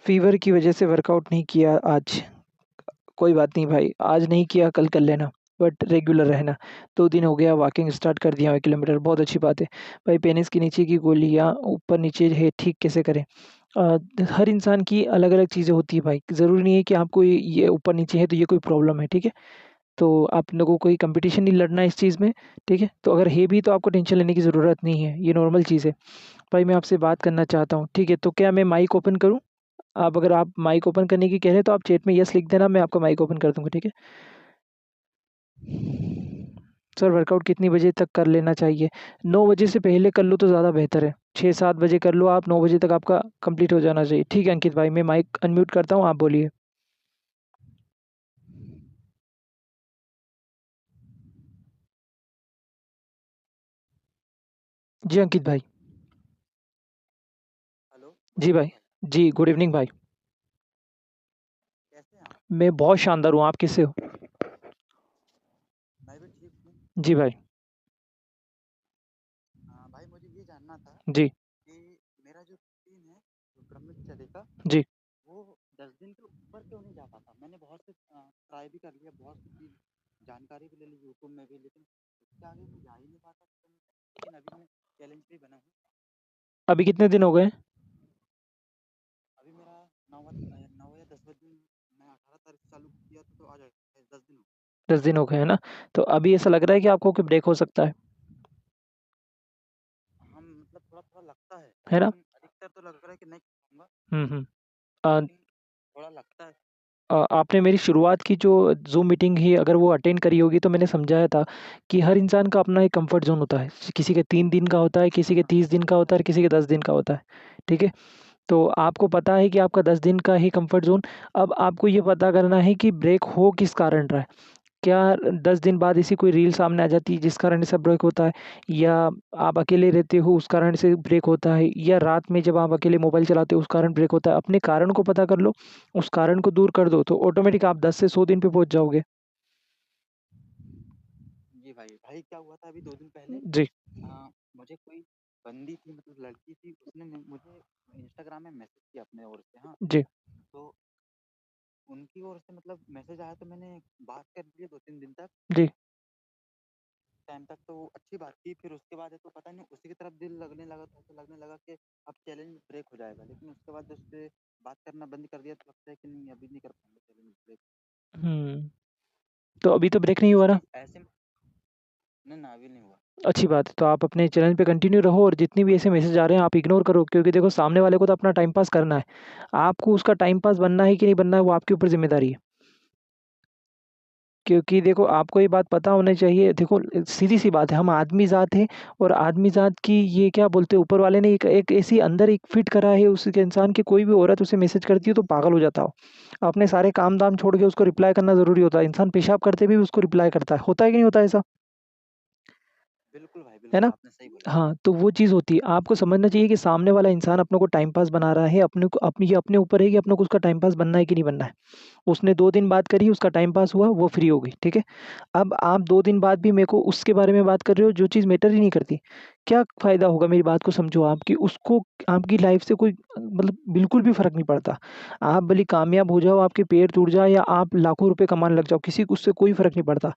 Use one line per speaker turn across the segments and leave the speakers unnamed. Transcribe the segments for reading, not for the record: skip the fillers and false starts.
Fever की वजह से वर्कआउट नहीं किया आज। कोई बात नहीं भाई, आज नहीं किया कल कर लेना, बट रेगुलर रहना। 2 दिन हो गया वॉकिंग स्टार्ट कर दिया 1 किलोमीटर, बहुत अच्छी बात है। भाई पेनिस के नीचे की गोलियाँ ऊपर-नीचे है ठीक कैसे करें? हर इंसान की अलग-अलग चीज़ें होती है भाई, ज़रूरी नहीं है कि आपको ये ऊपर-नीचे है तो ये कोई प्रॉब्लम है, ठीक है? तो आप लोगों को कोई कॉम्पिटिशन नहीं लड़ना है इस चीज़ में, ठीक है? तो अगर है भी तो आपको टेंशन लेने की ज़रूरत नहीं है, ये नॉर्मल चीज़ है। भाई मैं आपसे बात करना चाहता हूँ, ठीक है? तो क्या मैं माइक ओपन करूँ? अगर आप माइक ओपन करने की कह रहे हैं तो आप चैट में येस लिख देना, मैं आपका माइक ओपन कर दूँगा, ठीक है? सर वर्कआउट कितनी बजे तक कर लेना चाहिए? 9 बजे से पहले कर लो तो ज़्यादा बेहतर है। 6-7 बजे कर लो आप, 9 बजे तक आपका कंप्लीट हो जाना चाहिए। ठीक है अंकित भाई, मैं माइक अनम्यूट करता हूँ, आप बोलिए। जी अंकित भाई।
हेलो, गुड
जी
इवनिंग
भाई।
भाई।
जी, गुड इवनिंग भाई।
कैसे हैं आप?
मैं बहुत शानदार हूँ, आप कैसे हो?
मैं भी ठीक हूँ।
जी भाई।
भाई मुझे ये जानना था
जी,
कि मेरा जो रूटीन है, जो ब्रह्मचर्य का,
जी।
वो 10 दिन के ऊपर क्यों नहीं जा पाता? मैंने बहुत से ट्राई भी कर लिया, बहुत सी चीज़ जानकारी भी ले ली यूट्यूब में भी, लेकिन उसके आगे मैं जा ही नहीं पाता। लेकिन अभी मैं चैलेंज पे बना हूँ।
अभी कितने दिन हो गए?
अभी मेरा 9 या 10 दिन। मैं 18 तारीख से चालू किया था तो आज 10 दिन हो
10 दिन हो गए, है ना? तो अभी ऐसा लग रहा है कि आपको कोई ब्रेक हो सकता है।
गए। हम मतलब थोड़ा-थोड़ा लगता है,
है ना?
लेकिन अधिकतर तो लग रहा है कि नहीं खाऊँगा,
हुँ, हुँ। अ
लेकिन थोड़ा लगता है।
आपने मेरी शुरुआत की जो ज़ूम मीटिंग ही अगर वो अटेंड करी होगी तो मैंने समझाया था कि हर इंसान का अपना एक कम्फ़र्ट ज़ोन होता है। किसी के 3 दिन का होता है, किसी के
हाँ,
30 दिन का होता है और किसी के 10 दिन का होता है। ठीक है? तो आपको पता है कि आपका 10 दिन का ही कम्फ़र्ट ज़ोन। अब आपको ये पता करना है कि ब्रेक हो किस कारण रहा है। क्या 10 दिन बाद ऐसी कोई रील सामने आ जाती है जिस कारण से ब्रेक होता है? या आप अकेले रहते हो उस कारण से ब्रेक होता है? या रात में जब आप अकेले मोबाइल चलाते हो उस कारण ब्रेक होता है? अपने कारण को पता कर लो, उस कारण को दूर कर दो तो ऑटोमेटिक आप 10 से 100 दिन पे पहुँच जाओगे।
जी भाई। भाई क्या हुआ था अभी 2 दिन पहले,
जी,
मुझे कोई बंदी थी, मतलब लड़की थी, उसने मुझे इंस्टाग्राम में मैसेज किया अपने ओर से। हाँ,
जी,
तो उनकी ओर से मतलब मैसेज आया तो मैंने बात कर ली 2-3 दिन तक।
जी।
टाइम तक तो अच्छी बात थी, फिर उसके बाद है तो पता नहीं उसी की तरफ दिल लगने लगा, तो ऐसा लगने लगा कि अब चैलेंज ब्रेक हो जाएगा। लेकिन उसके बाद जब से बात करना बंद कर दिया तो लगता है कि नहीं, अभी नहीं कर पाऊँगा चैलेंज ब्रेक।
हुँ, तो अभी तो ब्रेक नहीं
ये
हुआ ना?
चीज़ ऐसे में नहीं ना, अभी नहीं हुआ।
अच्छी बात है, तो आप अपने चैलेंज पे कंटिन्यू रहो और जितनी भी ऐसे मैसेज आ रहे हैं आप इग्नोर करो क्योंकि देखो सामने वाले को तो अपना टाइम पास करना है। आपको उसका टाइम पास बनना है कि नहीं बनना है वो आपके ऊपर ज़िम्मेदारी है। क्योंकि देखो आपको ये बात पता होना चाहिए देखो सीधी-सी बात है हम आदमी ज़ात हैं और आदमी ज़ात की ये क्या बोलते हैं ऊपर वाले ने एक एक ऐसी अंदर एक फ़िट करा है उसके इंसान की कोई भी औरत उसे मैसेज करती है तो पागल हो जाता हो। अपने सारे काम-धाम छोड़ के उसको रिप्लाई करना ज़रूरी होता है। इंसान पेशाब करते भी उसको रिप्लाई करता है। होता है कि नहीं होता है ऐसा?
बिल्कुल भाई,
है
बिल्कुल
ना?
आपने सही बोला।
हाँ, तो वो चीज़ होती है। आपको समझना चाहिए कि सामने वाला इंसान अपने को टाइम पास बना रहा है, अपने को ये अपने ऊपर है कि अपने को उसका टाइम पास बनना है कि नहीं बनना है। उसने 2 दिन बात करी, उसका टाइम पास हुआ, वो फ्री हो गई, ठीक है? अब आप 2 दिन बाद भी मेरे को उसके बारे में बात कर रहे हो जो चीज़ मैटर ही नहीं करती। क्या फ़ायदा होगा मेरी बात को समझो आप कि उसको आपकी लाइफ़ से कोई मतलब बिल्कुल भी फ़र्क नहीं पड़ता। आप भले कामयाब हो जाओ, आपके पैर टूट जाए या आप लाखों रुपए कमाने लग जाओ, किसी को उससे कोई फ़र्क नहीं पड़ता।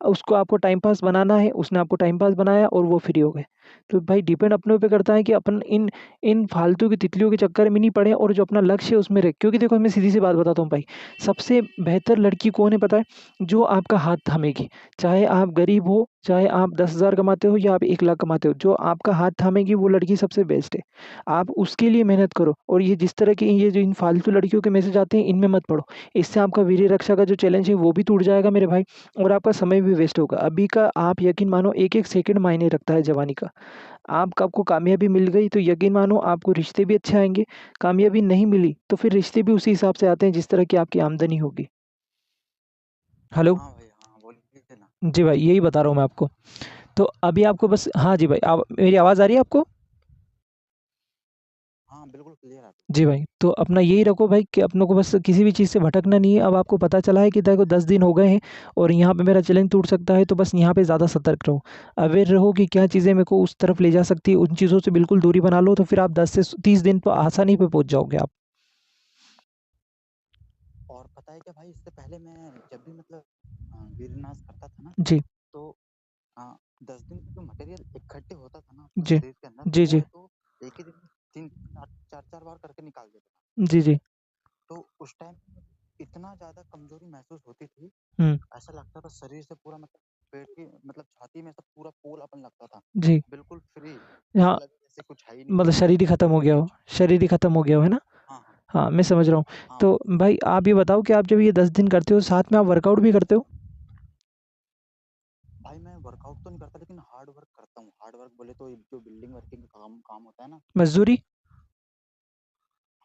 उसको आपको टाइम पास बनाना है, उसने आपको टाइम पास बनाया और वो फ्री हो गए। तो भाई डिपेंड अपने ऊपर करता है कि अपन इन इन फालतू की तितलियों के चक्कर में नहीं पड़े और जो अपना लक्ष्य है उसमें रहे क्योंकि देखो मैं सीधी-सी बात बताता हूँ भाई, सबसे बेहतर लड़की कौन है पता है? जो आपका हाथ थामेगी। चाहे आप गरीब हो, चाहे आप 10,000 कमाते हो या आप 1 लाख कमाते हो, जो आपका हाथ थामेगी वो लड़की सबसे बेस्ट है। आप उसके लिए मेहनत करो और ये जिस तरह की ये जो इन फालतू लड़कियों के मैसेज आते हैं इनमें मत पड़ो। इससे आपका वीर्य रक्षा का जो चैलेंज है वो भी टूट जाएगा मेरे भाई और आपका समय भी वेस्ट होगा। अभी का आप यकीन मानो 1-1 सेकंड मायने रखता है जवानी का। आपको कामयाबी मिल गई तो यकीन मानो आपको रिश्ते भी अच्छे आएँगे, कामयाबी नहीं मिली तो फिर रिश्ते भी उसी हिसाब से आते हैं जिस तरह की आपकी आमदनी होगी। हेलो?
हाँ भाई, हाँ, बोलिए ना।
जी भाई, यही बता रहा हूँ मैं आपको। तो अभी आपको बस हाँ जी भाई, मेरी आवाज़ आ रही है आपको?
हाँ, बिल्कुल क्लियर आता
जी भाई, तो अपना यही रखो भाई कि अपनों को बस किसी भी चीज़ से भटकना नहीं है। अब आपको पता चला है कि देखो 10 दिन हो गए हैं और यहाँ पे मेरा चैलेंज टूट सकता है, तो बस यहाँ पे ज़्यादा सतर्क रहो। अवेयर रहो कि क्या चीज़ें मेरे को उस तरफ ले जा सकती है, उन चीज़ों से बिल्कुल दूरी बना लो, तो फिर आप 10 से 30 दिन तो आसानी पे पहुँच जाओगे आप।
है क्या भाई, इससे पहले मैं जब भी मतलब वीरनाश करता था ना,
जी,
तो 10 दिन का जो मटेरियल इकट्ठे होता था ना अपने
जी,
शरीर के अंदर,
जी,
वो
जी,
है तो एक ही दिन में 3 4 बार करके निकाल देता था।
जी, जी।
तो उस टाइम इतना ज़्यादा कमज़ोरी महसूस होती थी,
हुँ,
ऐसा लगता था शरीर से पूरा मतलब पेट की मतलब छाती में सब पूरा फूलापन लगता था।
जी।
बिल्कुल फ्री, ऐसा
हाँ,
लगे जैसे कुछ है ही नहीं
मतलब
शरीर में,
शरीर ही खत्म हो
सब
गया हो,
कुछ।
शरीर ही खत्म हो गया हो, है ना?
हाँ, हाँ।
हाँ, मैं समझ रहा हूँ।
हाँ
तो
भाई।
भाई आप ये बताओ कि आप जब ये 10 दिन करते हो, साथ में आप वर्कआउट भी करते हो?
भाई मैं वर्कआउट तो नहीं करता लेकिन हार्ड वर्क करता हूँ। हार्ड वर्क बोले तो जो बिल्डिंग वर्किंग का काम काम होता है ना।
मज़दूरी?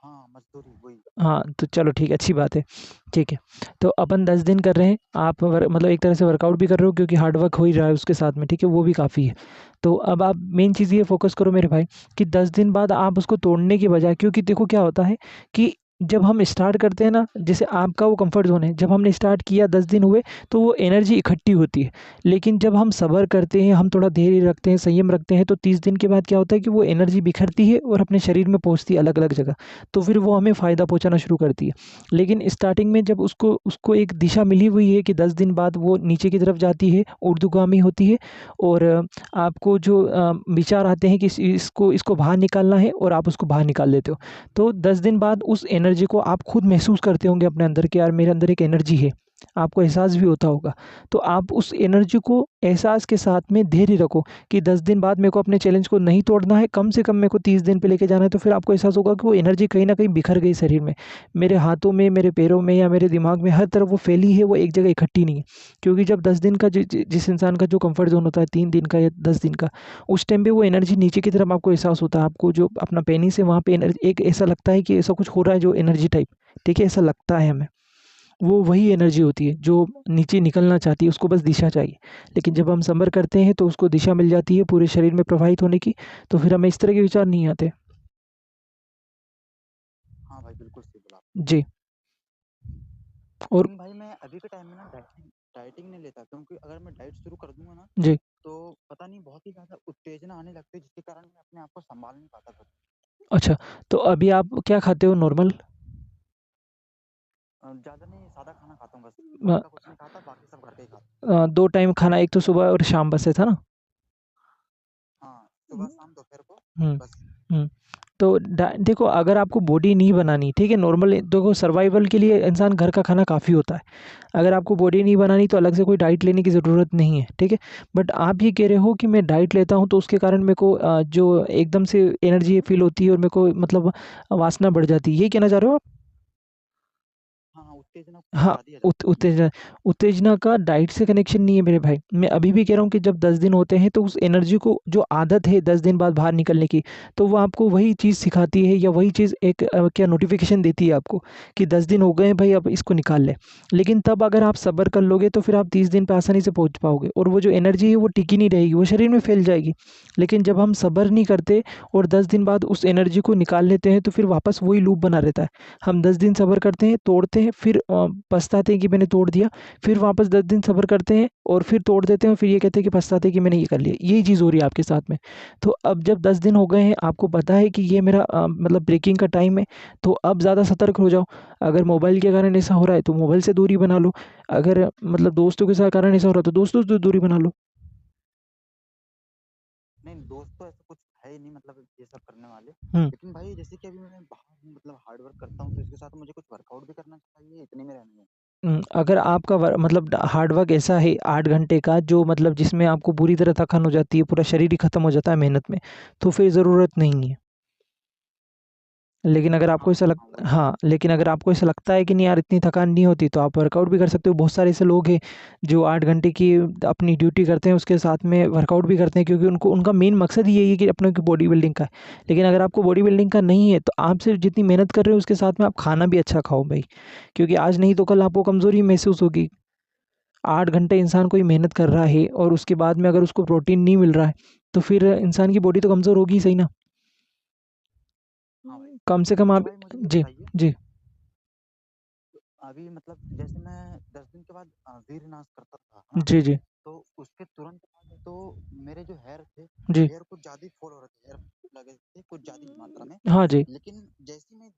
हाँ, मज़दूरी वही।
हाँ, तो चलो ठीक है, अच्छी बात है। ठीक है, तो अपन 10 दिन कर रहे हैं, आप मतलब एक तरह से वर्कआउट भी कर रहे हो क्योंकि हार्ड वर्क हो ही रहा है उसके साथ में, ठीक है? वो भी काफ़ी है। तो अब आप मेन चीज़ ये फ़ोकस करो मेरे भाई कि 10 दिन बाद आप उसको तोड़ने की बजाय, क्योंकि देखो क्या होता है कि जब हम स्टार्ट करते हैं ना, जैसे आपका वो कम्फ़र्ट ज़ोन है, जब हमने स्टार्ट किया 10 दिन हुए, तो वो एनर्जी इकट्ठी होती है। लेकिन जब हम सब्र करते हैं, हम थोड़ा धैर्य रखते हैं, संयम रखते हैं, तो 30 दिन के बाद क्या होता है कि वो एनर्जी बिखरती है और अपने शरीर में पहुँचती है अलग-अलग जगह। तो फिर वो हमें फ़ायदा पहुँचाना शुरू करती है। लेकिन स्टार्टिंग में जब उसको उसको एक दिशा मिली हुई है कि 10 दिन बाद वो नीचे की तरफ जाती है, ऊर्ध्वगामी होती है, और आपको जो विचार आते हैं कि इसको इसको बाहर निकालना है और आप उसको बाहर निकाल लेते हो। तो 10 दिन बाद उस एनर्जी को आप खुद महसूस करते होंगे अपने अंदर कि यार मेरे अंदर एक एनर्जी है। आपको एहसास भी होता होगा। तो आप उस एनर्जी को एहसास के साथ में धैर्य रखो कि 10 दिन बाद मेरे को अपने चैलेंज को नहीं तोड़ना है, कम से कम मेरे को 30 दिन पे लेके जाना है, तो फिर आपको एहसास होगा कि वो एनर्जी कहीं न कहीं बिखर गई शरीर में। मेरे हाथों में, मेरे पैरों में या मेरे दिमाग में हर तरफ वो फैली है, वो एक जगह इकट्ठी नहीं है। क्योंकि जब 10 दिन का जिस इंसान का जो कम्फर्ट ज़ोन होता है 3 दिन का या 10 दिन का, उस टाइम पे वो एनर्जी नीचे की तरफ आपको एहसास होता है। आपको जो अपना पेनिस है वहाँ पे एनर्जी एक ऐसा लगता है कि ऐसा कुछ हो रहा है जो एनर्जी टाइप, ठीक है? ऐसा लगता है हमें। वो वही एनर्जी होती है जो नीचे निकलना चाहती है, उसको बस दिशा चाहिए। लेकिन जब हम सब्र करते हैं तो उसको दिशा मिल जाती है पूरे शरीर में प्रवाहित होने की, तो फिर हमें इस तरह के विचार नहीं आते।
हाँ भाई, बिल्कुल सही बोला आपने।
जी। और
लेकिन भाई मैं अभी के टाइम में ना डाइटिंग डाइटिंग नहीं लेता, क्योंकि अगर मैं डाइट शुरू कर दूंगा ना,
जी।
तो पता नहीं बहुत ही ज़्यादा उत्तेजना आने लगती है, जिसके कारण मैं अपने आप को सँभाल नहीं पाता फिर।
अच्छा, तो अभी आप क्या खाते हो नॉर्मल?
ज़्यादा नहीं, सादा खाना खाता हूँ बस। बाहर
अ
का कुछ नहीं खाता, बाकी सब घर का ही खाता हूँ।
2 टाइम खाना, एक तो सुबह और शाम बस है था ना?
हाँ, सुबह, शाम, दोपहर को
हुँ,
बस।
हुँ। तो देखो अगर आपको बॉडी नहीं बनानी, ठीक है? नॉर्मल देखो सर्वाइवल के लिए इंसान घर का खाना काफ़ी होता है। अगर आपको बॉडी नहीं बनानी तो अलग से कोई डाइट लेने की ज़रूरत नहीं है, ठीक है? बट आप ये कह रहे हो कि मैं डाइट लेता हूँ तो उसके कारण मेरे को जो एकदम से एनर्जी फ़ील होती है और मेरे को मतलब वासना बढ़ जाती है, यही कहना चाह रहे हो आप?
हाँ, हाँ, उत्तेजना कुछ
हाँ,
ज़्यादा ही आ जाती है।
उत्तेजना उत्तेजना का डाइट से कनेक्शन नहीं है मेरे भाई। मैं अभी भी कह रहा हूँ कि जब 10 दिन होते हैं तो उस एनर्जी को जो आदत है 10 दिन बाद बाहर निकलने की, तो वो आपको वही चीज़ सिखाती है या वही चीज़ एक क्या नोटिफ़िकेशन देती है आपको कि 10 दिन हो गए हैं भाई अब इसको निकाल ले। लेकिन तब अगर आप सब्र कर लोगे तो फिर आप 30 दिन पे आसानी से पहुँच पाओगे और वो जो एनर्जी है वो टिकी नहीं रहेगी, वो शरीर में फैल जाएगी। लेकिन जब हम सब्र नहीं करते और 10 दिन बाद उस एनर्जी को निकाल लेते हैं तो फिर वापस वही लूप बना रहता है। हम 10 दिन सब्र करते हैं, तोड़ते हैं, फिर पछताते हैं कि मैंने तोड़ दिया, फिर वापस 10 दिन सब्र करते हैं और फिर तोड़ देते हैं और फिर ये कहते हैं कि पछताते हैं कि मैंने ये कर लिया। यही चीज़ हो रही है आपके साथ में। तो अब जब 10 दिन हो गए हैं, आपको पता है कि ये मेरा मतलब ब्रेकिंग का टाइम है, तो अब ज़्यादा सतर्क हो जाओ। अगर मोबाइल के कारण ऐसा हो रहा है, तो मोबाइल से दूरी बना लो। अगर मतलब दोस्तों के साथ कारण ऐसा हो रहा है, तो दोस्तों से दूरी बना लो।
नहीं, दोस्त तो ऐसा कुछ है ही नहीं मतलब ये सब करने वाले।
हुँ।
लेकिन भाई जैसे कि अभी मैं बाहर मतलब हार्ड वर्क करता हूँ, तो इसके साथ मुझे कुछ वर्कआउट भी करना चाहिए, इतने में रहना है?
अगर आपका मतलब हार्ड वर्क ऐसा है 8 घंटे का जो मतलब जिसमें आपको पूरी तरह थकान हो जाती है, पूरा शरीर ही खत्म हो जाता है मेहनत में, तो फिर ज़रूरत नहीं है। लेकिन अगर आपको
हाँ,
ऐसा लग
हाँ, वही तो।
हाँ, लेकिन अगर आपको ऐसा लगता है कि नहीं यार इतनी थकान नहीं होती, तो आप वर्कआउट भी कर सकते हो। बहुत सारे ऐसे लोग हैं जो 8 घंटे की अपनी ड्यूटी करते हैं, उसके साथ में वर्कआउट भी करते हैं क्योंकि उनको उनका मेन मकसद ही यही है कि अपने की बॉडी बिल्डिंग का है। लेकिन अगर आपको बॉडी बिल्डिंग का नहीं है, तो आप सिर्फ जितनी मेहनत कर रहे हो उसके साथ में आप खाना भी अच्छा खाओ भाई। क्योंकि आज नहीं तो कल आपको कमज़ोरी महसूस होगी। 8 घंटे इंसान कोई मेहनत कर रहा है और उसके बाद में अगर उसको प्रोटीन नहीं मिल रहा है, तो फिर इंसान की बॉडी तो कमज़ोर होगी ही सही ना।
हाँ भाई।
कम से कम
अच्छा
आप
भाई, मुझे ये
जी,
बताइए,
जी,
अभी मतलब जैसे मैं 10 दिन के बाद वीरनाश करता था, है ना?
जी, जी,
तो उसके तुरंत बाद तो मेरे जो हेयर थे,
जी।
हेयर कुछ ज़्यादा ही फॉल हो रहे थे, हेयर लगे थे कुछ ज़्यादा ही मात्रा में।
हाँ जी।
लेकिन जैसे ही मैं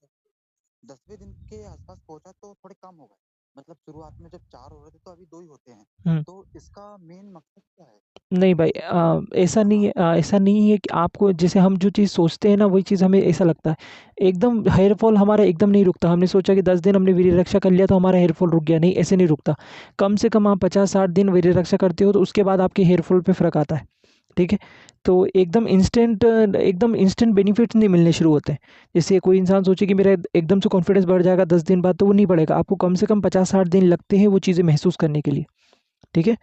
10वें दिन के आसपास पहुँचा तो थोड़े कम हो गए। मतलब शुरुआत में जब 4 हो रहे थे तो अभी 2 ही होते हैं।
हुँ।
तो इसका मेन मकसद क्या है?
नहीं भाई, ऐसा
हाँ,
नहीं है, ऐसा नहीं है कि आपको जैसे हम जो चीज़ सोचते हैं ना वही चीज़ हमें ऐसा लगता है। एकदम हेयर फॉल हमारा एकदम नहीं रुकता। हमने सोचा कि 10 दिन हमने वीर्य रक्षा कर लिया तो हमारा हेयर फॉल रुक गया, नहीं ऐसे नहीं रुकता। कम से कम आप 50-60 दिन वीर्य रक्षा करते हो तो उसके बाद आपके हेयर फॉल पे फ़र्क आता है, ठीक है? तो एकदम इंस्टेंट बेनिफिट्स नहीं मिलने शुरू होते हैं। जैसे कोई इंसान सोचे कि मेरा एकदम से कॉन्फिडेंस बढ़ जाएगा 10 दिन बाद, तो वो नहीं बढ़ेगा। आपको कम से कम 50-60 दिन लगते हैं वो चीज़ें महसूस करने के लिए, ठीक है?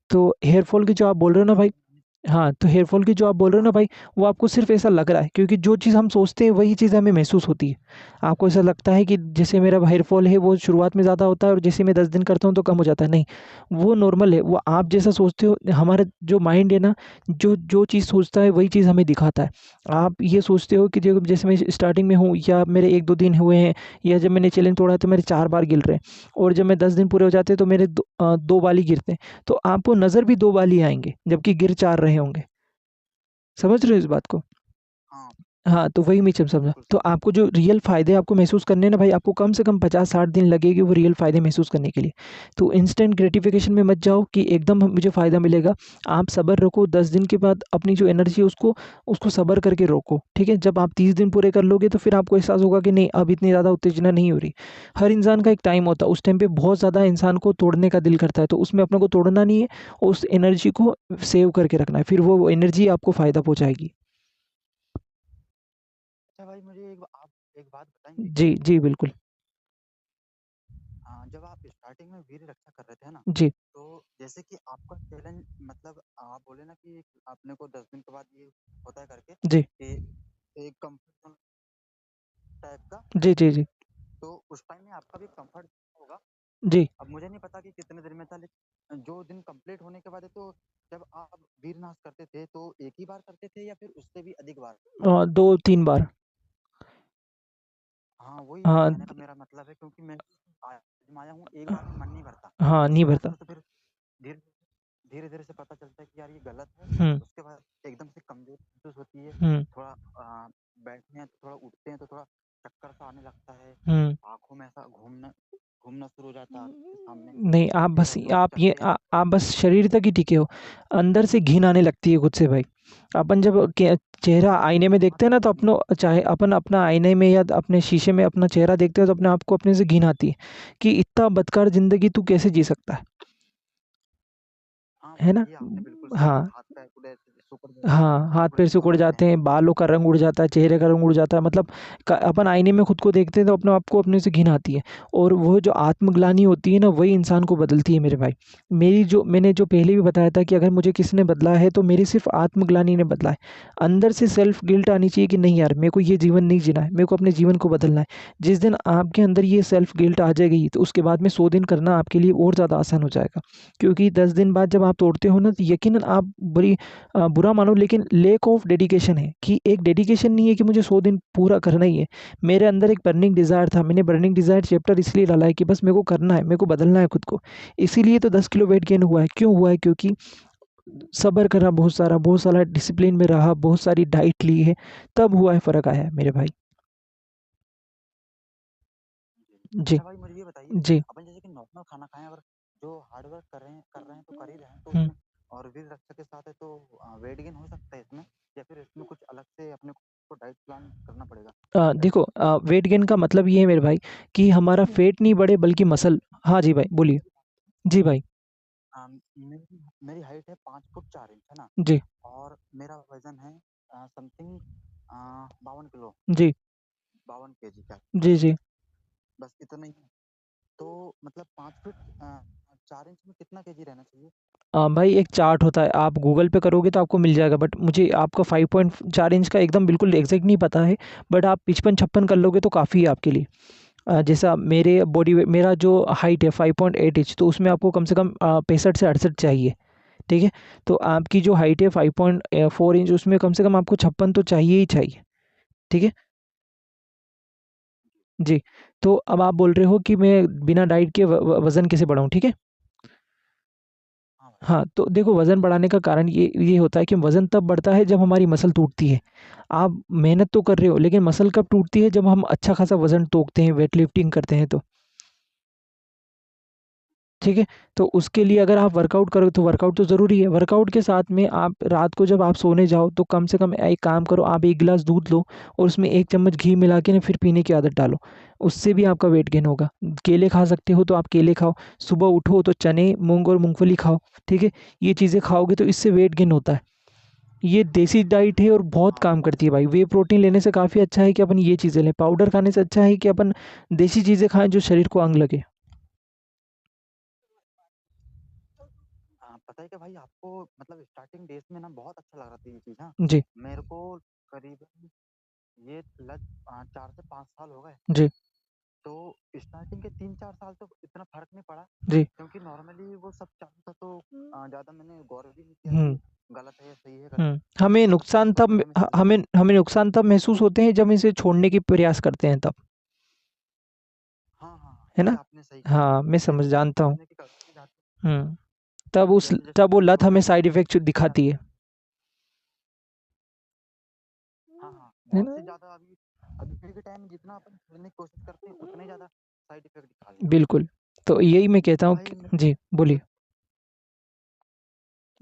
तो हेयर फॉल की जो आप बोल रहे हो ना
अच्छा
भाई,
भाई
हाँ, तो हेयर फॉल की जो आप बोल रहे हो ना
हाँ,
भाई, वो आपको सिर्फ़ ऐसा लग रहा है क्योंकि जो चीज़ हम सोचते हैं वही चीज़ हमें महसूस होती है। आपको ऐसा लगता है कि जैसे मेरा हेयर फॉल है वो शुरुआत में ज़्यादा होता है और जैसे मैं 10 दिन करता हूँ तो कम हो जाता है, नहीं, वो नॉर्मल है। वो आप जैसा सोचते हो, हमारा जो माइंड है ना, जो जो चीज़ सोचता है वही चीज़ हमें दिखाता है। आप ये सोचते हो कि जो जैसे मैं स्टार्टिंग में हूँ या मेरे 1-2 दिन हुए हैं या जब मैंने चैलेंज तोड़ा है तो मेरे 4 बार गिर रहे हैं और जब मैं 10 दिन पूरे हो जाते हैं तो मेरे 2 बाल ही गिरते हैं। तो आपको नज़र भी 2 बाल ही आएँगे, जबकि गिर 4 रहे होंगे। समझ रहे हो इस बात को?
हाँ,
हाँ, तो वही मैं समझा।
बिल्कुल
तो
समझ
आपको जो रियल फ़ायदे आपको महसूस करने हैं ना भाई, आपको कम से कम 50-60 दिन लगेगे वो रियल फ़ायदे महसूस करने के लिए। तो इंस्टेंट ग्रेटिफ़िकेशन में मत जाओ कि एकदम मुझे फ़ायदा मिलेगा। आप सब्र रखो, 10 दिन के बाद अपनी जो एनर्जी है उसको उसको सब्र करके रोको, ठीक है? जब आप 30 दिन पूरे कर लोगे तो फिर आपको एहसास होगा कि नहीं, अब इतनी ज़्यादा उत्तेजना नहीं हो रही। हर इंसान का एक टाइम होता है, उस टाइम पे बहुत ज़्यादा इंसान को तोड़ने का दिल करता है, तो उसमें अपने को तोड़ना नहीं है, उस एनर्जी को सेव करके रखना है, फिर वो एनर्जी आपको फ़ायदा पहुँचाएगी।
अच्छा भाई मुझे आप एक बात बताएँगे क्या?
जी, जी, बिल्कुल।
जब आप स्टार्टिंग में वीर्य रक्षा कर रहे थे ना,
जी,
तो जैसे कि आपका चैलेंज मतलब आप बोले ना कि आपने को 10 दिन के बाद ये होता है करके
जी।
कि एक कम्फर्ट ज़ोन टाइप का,
जी, जी, जी।
तो उस टाइम में आपका भी कम्फर्ट होगा।
जी।
अब मुझे नहीं पता कि कितने दिन में था, लेकिन जो दिन कंप्लीट होने के बाद है तो जब आप वीरनाश करते थे तो एक ही बार करते थे या फिर उससे भी अधिक बार?
2-3 बार।
हाँ, वही
हाँ,
कहने का मेरा मतलब है क्योंकि मैं आज़माया हूँ, एक बार में मन नहीं भरता।
हाँ, नहीं
बाद
भरता।
में तो फिर धीरे धीरे-धीरे से पता चलता है कि यार ये गलत है।
हुँ,
उसके बाद एकदम से कमज़ोरी महसूस होती है।
हुँ,
थोड़ा बैठते हैं तो थोड़ा उठते हैं तो थोड़ा चक्कर सा आने लगता है।
हुँ।
आँखों में ऐसा घूमना घूमना शुरू हो जाता है आँखों के सामने।
नहीं,
फिर जो चलते हैं
आप बस शरीर तक ही टिके हो। अंदर से घिन आने लगती है खुद से भाई। अपन जब चेहरा आईने में
हाँ,
देखते हैं
तो
ना तो चाहे अपन अपना आईने में या अपने शीशे में अपना चेहरा देखते हो तो अपने आप को अपने से घिन आती है कि इतना बदकार ज़िंदगी तू कैसे जी सकता
हाँ
है
भाई,
ना?
ये आपने बिल्कुल सही
हाँ।
बोला। हाथ-पैर पूरे ऐसे
हाँ, हाथ-पैर
सिकुड़
सिकुड़
जाते
जाते
हैं।
हैं, बालों का रंग उड़ जाता है, चेहरे का रंग उड़ जाता है, मतलब अपन आईने में खुद को देखते हैं तो अपने आप को अपने से घिन आती है और वो जो आत्मग्लानि होती है ना वही इंसान को बदलती है मेरे भाई। मैंने जो पहले भी बताया था कि अगर मुझे किसी ने बदला है तो मेरी सिर्फ़ आत्मग्लानि ने बदला है। अंदर से सेल्फ गिल्ट आनी चाहिए कि नहीं यार, मेरे को ये जीवन नहीं जीना है, मेरे को अपने जीवन को बदलना है। जिस दिन आपके अंदर ये सेल्फ गिल्ट आ जाएगी तो उसके बाद में 100 दिन करना आपके लिए और ज़्यादा आसान हो जाएगा। क्योंकि 10 दिन बाद जब आप तोड़ते हो ना तो यकीनन आप बुरा मानो लेकिन लैक ऑफ डेडिकेशन है कि एक डेडिकेशन नहीं है कि मुझे 100 दिन पूरा करना ही है। मेरे अंदर एक बर्निंग डिज़ायर था। मैंने बर्निंग डिज़ायर चैप्टर इसलिए डाला है कि बस मेरे को करना है, मेरे को बदलना है खुद को। इसीलिए तो 10 किलो वेट गेन हुआ है। क्यों हुआ है? क्योंकि सब्र करा बहुत सारा डिसिप्लिन में रहा, बहुत सारी डाइट ली है, तब हुआ है, फ़र्क आया है मेरे भाई।
जी।
जी,
अच्छा भाई मुझे ये बताइए,
जी।
अपन जैसे कि नॉर्मल खाना खाएँ और जो हार्ड वर्क कर रहे हैं तो कर ही रहे हैं, तो
हुँ।
उसमें और वीर रक्षा के साथ है तो वेट गेन हो सकता है इसमें? या फिर इसमें कुछ अलग से अपने को डाइट प्लान करना पड़ेगा?
देखो, वेट गेन का मतलब ये है मेरे भाई कि हमारा पेट नहीं बढ़े बल्कि मसल। हाँ जी भाई, बोलिए।
मेरी
जी भाई।
मेरी मेरी हाइट है 5 फुट 4 इंच, है ना?
जी,
और मेरा वज़न है समथिंग 52 किलो,
जी।
52 केजी का,
जी, जी।
बस इतना ही है। तो मतलब 5 फीट 4 इंच में कितना केजी रहना चाहिए?
भाई एक चार्ट होता है, आप गूगल पे करोगे तो आपको मिल जाएगा, बट मुझे आपका 5.4 इंच का एकदम बिल्कुल एग्ज़ैक्ट नहीं पता है, बट आप 55-56 कर लोगे तो काफ़ी है आपके लिए। जैसा मेरा जो हाइट है 5.8 इंच, तो उसमें आपको कम से कम 65 से 68 चाहिए, ठीक है? तो आपकी जो हाइट है 5.4 इंच, उसमें कम से कम आपको 56 तो चाहिए ही चाहिए, ठीक है? जी, तो अब आप बोल रहे हो कि मैं बिना डाइट के वज़न कैसे बढ़ाऊँ, ठीक है?
हाँ भाई।
हाँ, तो देखो, वज़न बढ़ाने का कारण ये होता है कि वज़न तब बढ़ता है जब हमारी मसल टूटती है। आप मेहनत तो कर रहे हो लेकिन मसल कब टूटती है? जब हम अच्छा खासा वज़न टोकते हैं, वेट लिफ्टिंग करते हैं तो। ठीक है। तो उसके लिए अगर आप वर्कआउट करो तो वर्कआउट तो ज़रूरी है। वर्कआउट के साथ में आप रात को जब आप सोने जाओ तो कम से कम एक काम करो, आप 1 गिलास दूध लो और उसमें 1 चम्मच घी मिला के ना फिर पीने की आदत डालो। उससे भी आपका वेट गेन होगा। केले खा सकते हो तो आप केले खाओ। सुबह उठो तो चने, मूँग और मूँगफली खाओ। ठीक है? ये चीज़ें खाओगे तो इससे वेट गेन होता है। ये देसी डाइट है और बहुत
हाँ
काम करती है भाई। वे प्रोटीन लेने से काफ़ी अच्छा है कि अपन ये चीज़ें लें। पाउडर खाने से अच्छा है कि अपन देसी चीज़ें खाएँ जो शरीर को अंग लगे।
हाँ, पता है क्या भाई, आपको मतलब स्टार्टिंग डेज में ना बहुत अच्छा लग रहा था ये चीज़। हाँ,
जी,
मेरे को करीबन ये 4 से 5 साल हो गए।
जी,
तो स्टार्टिंग के 3-4 साल तो इतना फर्क नहीं पड़ा,
जी।
क्योंकि नॉर्मली वो सब चालू था, तो ज़्यादा मैंने गौर भी नहीं किया
हुँ,
कि गलत है या सही है
हुँ।
करके। बस बस मेरे में चल रहा था।
हमें नुकसान तब महसूस होते हैं जब इसे छोड़ने की प्रयास करते हैं तब,
हाँ, हाँ, हाँ,
है
ये
ना?
आपने सही कहा।
हाँ, मैं
जैसे
समझ
जैसे
जानता हूँ।
छोड़ने की करते जाते,
हुँ, तब उस
जैसे-जैसे
तब वो
बंद
लत
होने
हमें
की
साइड
कोशिश
इफ़ेक्ट
करते
दिखाती
जाते
है।
हैं। हाँ, हाँ,
है
बहुत
ना?
से ज़्यादा अभी अभी के टाइम में जितना अपन छोड़ने की कोशिश करते हैं, उतने ज़्यादा साइड इफ़ेक्ट दिखा रहे हैं।
बिल्कुल। तो यही मैं कहता
तो
हूँ
भाई
कि
मेरे
जी, बोलिए।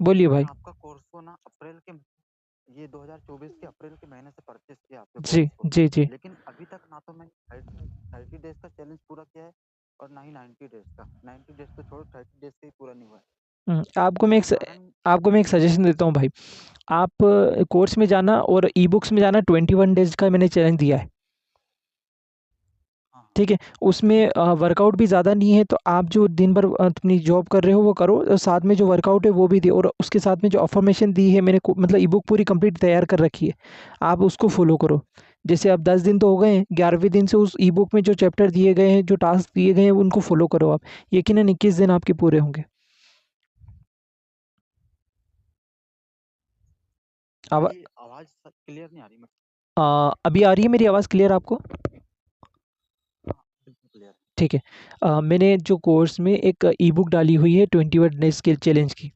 मेरे
बोलिए
मैंने
भाई।
आपका कोर्स को ना अप्रैल के ये 2024 के अप्रैल के महीने से परचेज़ किया आपके
जी,
कोर्स को।
जी, जी।
लेकिन अभी तक ना तो मैंने 30 डेज़ का चैलेंज पूरा किया है, और ना ही 90 डेज़ का। 90 डेज़ तो छोड़ो, 30 डेज़ से ही पूरा नहीं हुआ है। इसका कारण
आपको मैं एक सजेशन देता हूँ भाई। आप कोर्स में जाना और ई-बुक्स में जाना। 21 डेज़ का मैंने चैलेंज दिया है।
हाँ, हाँ।
ठीक है? उसमें वर्कआउट भी ज़्यादा नहीं है, तो आप जो दिन भर अपनी जॉब कर रहे हो वो करो और साथ में जो वर्कआउट है वो भी दियो और उसके साथ में जो अफ़र्मेशन दी है मैंने को मतलब ई-बुक पूरी कंप्लीट तैयार कर रखी है। आप उसको फ़ॉलो करो। जैसे अब 10 दिन तो हो गए हैं, 11वें दिन से उस ई-बुक में जो चैप्टर दिए गए हैं, जो टास्क दिए गए हैं उनको फ़ॉलो करो आप। यकीनन 21 दिन आपके पूरे होंगे। अब
भाई आवाज़ क्लियर नहीं आ रही मेरे
अभी आ रही है मेरी आवाज़ क्लियर आपको?
को। हाँ, बिल्कुल क्लियर है।
ठीक है। मैंने जो कोर्स में एक ई-बुक डाली हुई है 21 डे स्किल चैलेंज की।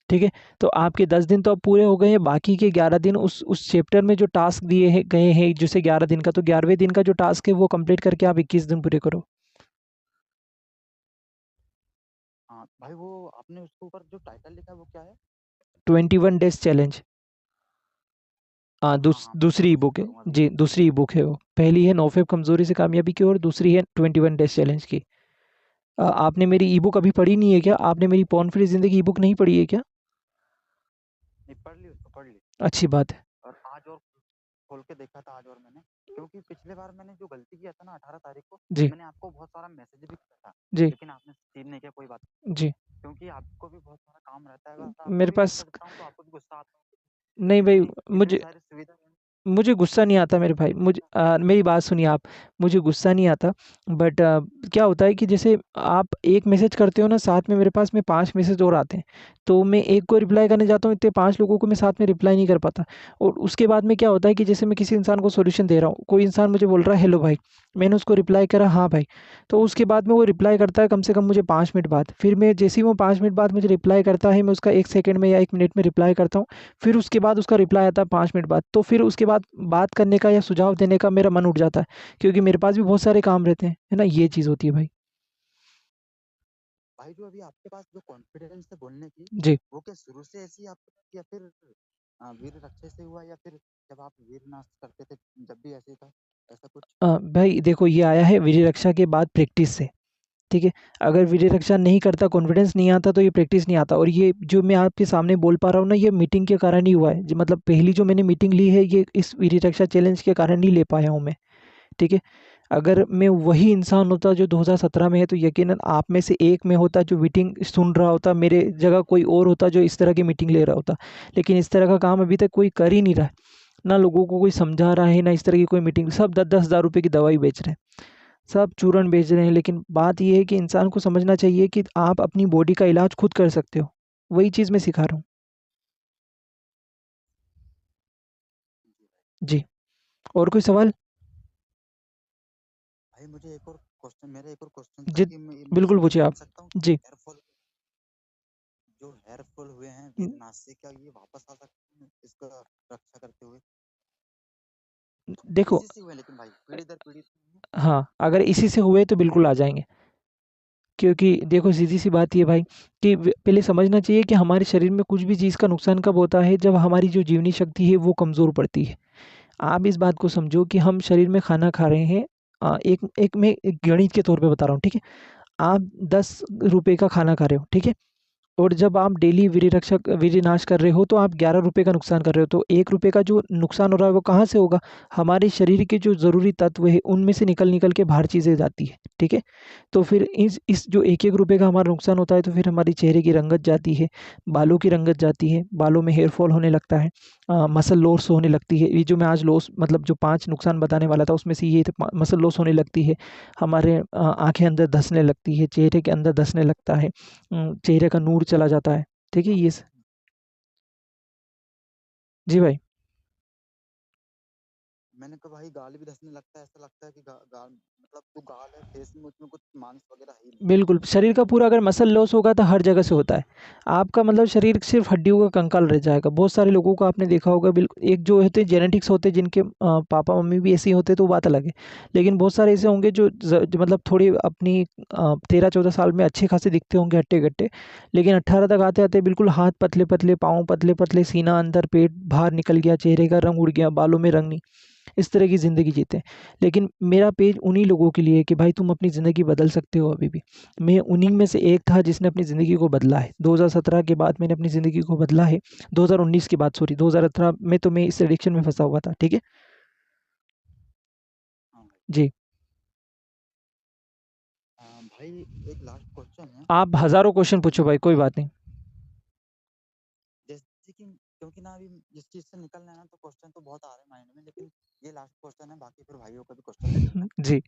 ठीक है? तो आपके 10 दिन तो अब पूरे हो गए हैं, बाकी के 11 दिन उस चैप्टर में जो टास्क दिए हैं गए हैं जैसे 11 दिन का, तो 11वें दिन का जो टास्क है वो कंप्लीट करके आप 21 दिन पूरे करो।
हाँ, भाई वो आपने उसके ऊपर जो टाइटल लिखा है वो क्या है?
21 डेज़ चैलेंज।
हाँ, हाँ, मैं
दूसरी
कोशिश
ई-बुक है।
करूँगा अभी।
जी, दूसरी ई-बुक है वो। पहली है 9 फ़ेब कमज़ोरी से कामयाबी की ओर, दूसरी है 21 डेज़ चैलेंज की। आपने मेरी ई-बुक अभी पढ़ी नहीं है क्या? आपने मेरी पॉर्न फ्री ज़िंदगी ई-बुक नहीं पढ़ी है क्या?
नहीं, पढ़ ली, उसको पढ़ ली।
अच्छी बात है।
और आज और खोल के देखा था आज, और मैंने, क्योंकि पिछले बार मैंने जो गलती किया था ना 18 तारीख को,
जी,
मैंने आपको बहुत सारा मैसेज भी किया था,
जी,
लेकिन आपने सीन नहीं किया, कोई बात
जी।
नहीं। क्योंकि आपको भी बहुत सारा काम रहता है, अगर आपको
मेरे
भी
पास
मैसेज करता हूँ तो आपको भी गुस्सा आता है।
नहीं भाई,
इतनी इतनी
मुझे
सारी सुविधा रहने
मुझे गुस्सा नहीं आता मेरे भाई। मेरी बात सुनिए आप। मुझे गुस्सा नहीं आता, बट क्या होता है कि जैसे आप एक मैसेज करते हो ना, साथ में मेरे पास में 5 मैसेज और आते हैं। तो मैं एक को रिप्लाई करने जाता हूँ, इतने 5 लोगों को मैं साथ में रिप्लाई नहीं कर पाता। और उसके बाद में क्या होता है कि जैसे मैं किसी इंसान को सॉल्यूशन दे रहा हूँ, कोई इंसान मुझे बोल रहा है हेलो भाई, मैंने उसको रिप्लाई करा हाँ भाई। तो उसके बाद में वो रिप्लाई करता है कम से कम मुझे 5 मिनट बाद। फिर मैं जैसे ही वो 5 मिनट बाद मुझे रिप्लाई करता है, मैं उसका 1 सेकंड में या 1 मिनट में रिप्लाई करता हूँ। फिर उसके बाद उसका रिप्लाई आता है 5 मिनट बाद। तो फिर उसके बाद बात करने का या सुझाव देने का मेरा मन उठ जाता है, क्योंकि मेरे पास भी बहुत सारे काम रहते हैं, है ना? ये चीज़ होती है भाई।
भाई, जो अभी आपके पास जो कॉन्फिडेंस है बोलने की,
जी।
वो क्या शुरू से ऐसी आपके पास, या फिर वीर रक्षे से हुआ, या फिर जब आप वीर नाच करते थे जब भी ऐसे था, ऐसा कुछ?
भाई देखो ये आया है वीर्य रक्षा के बाद प्रैक्टिस से। ठीक है? अगर वीर्य रक्षा नहीं करता, कॉन्फिडेंस नहीं आता तो ये प्रैक्टिस नहीं आता। और ये जो मैं आपके सामने बोल पा रहा हूँ ना, ये मीटिंग के कारण ही हुआ है। मतलब पहली जो मैंने मीटिंग ली है ये इस वीर्य रक्षा चैलेंज के कारण ही ले पाया हूँ मैं। ठीक है? अगर मैं वही इंसान होता जो 2017 में है, तो यकीनन आप में से एक में होता जो मीटिंग सुन रहा होता, मेरे जगह कोई और होता जो इस तरह की मीटिंग ले रहा होता। लेकिन इस तरह का काम अभी तक कोई कर ही नहीं रहा है। ना लोगों को कोई समझा रहा है, ना इस तरह की कोई मीटिंग। सब 10-10 हज़ार रुपए की दवाई बेच रहे हैं, सब चूरन बेच रहे हैं। लेकिन बात ये है कि इंसान को समझना चाहिए कि आप अपनी बॉडी का इलाज खुद कर सकते हो। वही चीज़ मैं सिखा रहा हूँ।
जी भाई।
जी, और कोई सवाल?
भाई, मुझे एक और क्वेश्चन, मेरा एक और क्वेश्चन था
जी,
कि मैं
बिल्कुल
इसमें ये
पूछिए
जान
आप।
सकता हूँ कि
जी।
जो हेयर फॉल हुए हैं वीरनाथ से, क्या ये वापस आ सकते हैं इसका रक्षा करते हुए?
देखो,
इसी से हुए हैं, लेकिन भाई पीढ़ी दर पीढ़ी से हुए हैं।
हाँ, अगर इसी से हुए तो बिल्कुल आ जाएँगे। क्योंकि देखो सीधी-सी बात ये है भाई कि पहले समझना चाहिए कि हमारे शरीर में कुछ भी चीज़ का नुकसान कब होता है, जब हमारी जो जीवनी शक्ति है वो कमज़ोर पड़ती है। आप इस बात को समझो कि हम शरीर में खाना खा रहे हैं, एक एक मैं एक गणित के तौर पे बता रहा हूँ, ठीक है? आप ₹10 का खाना खा रहे हो, ठीक है? और जब आप डेली विधिनाश कर रहे हो तो आप ₹11 का नुकसान कर रहे हो। तो ₹1 का जो नुकसान हो रहा है वो कहाँ से होगा? हमारे शरीर के जो ज़रूरी तत्व है उनमें से निकल-निकल के बाहर चीज़ें जाती हैं, ठीक है? तो फिर इस जो ₹1-1 का हमारा नुकसान होता है तो फिर हमारी चेहरे की रंगत जाती है, बालों की रंगत जाती है, बालों में हेयर फॉल होने लगता है, मसल लॉस होने लगती है। ये जो मैं आज लॉस मतलब जो 5 नुकसान बताने वाला था उसमें से ये थे, मसल लॉस होने लगती है, हमारे आँखें अंदर धँसने लगती है, चेहरे के अंदर धँसने लगता है, चेहरे का नूर चला जाता है। ठीक है?
हाँ
ये स जी भाई।
मैंने तो भाई गाल भी धंसने लगता है, ऐसा लगता है कि गाल मतलब जो गाल है फेस में उसमें कुछ मांस वगैरह है ही नहीं।
बिल्कुल, शरीर का पूरा अगर मसल लॉस होगा तो हर जगह से होता है। आपका मतलब शरीर सिर्फ़ हड्डियों का कंकाल रह जाएगा। बहुत सारे लोगों को आपने देखा होगा, एक जो होते हैं जेनेटिक्स होते हैं जिनके पापा-मम्मी भी ऐसे ही होते हैं तो बात अलग है। लेकिन बहुत सारे ऐसे होंगे जो मतलब थोड़ी अपनी 13-14 साल में अच्छे खासे दिखते होंगे हट्टे-कट्टे। लेकिन 18 तक आते-आते बिल्कुल हाथ पतले-पतले, पाँव पतले-पतले, सीना अंदर, पेट बाहर निकल गया, चेहरे का रंग उड़ गया, बालों में रंग नहीं। इस तरह की ज़िंदगी जीते हैं। लेकिन मेरा पेज उन्हीं लोगों के लिए है कि भाई तुम अपनी ज़िंदगी बदल सकते हो अभी भी। मैं उन्हीं में से एक था जिसने अपनी ज़िंदगी को बदला है। 2017 के बाद मैंने अपनी ज़िंदगी को बदला है। 2019 के बाद सॉरी 2018 में तो मैं इस एडिक्शन में फँसा हुआ था, ठीक है?
हाँ भाई।
जी।
भाई एक लास्ट क्वेश्चन है।
आप हज़ारों क्वेश्चन पूछो भाई, कोई बात नहीं।
जैसे कि क्योंकि ना अभी जिस चीज़ से निकलना है ना तो क्वेश्चन तो बहुत आ रहे हैं माइंड में, लेकिन ये लास्ट क्वेश्चन है, बाकी फिर भाइयों का भी क्वेश्चन ले लेते हैं।
जी,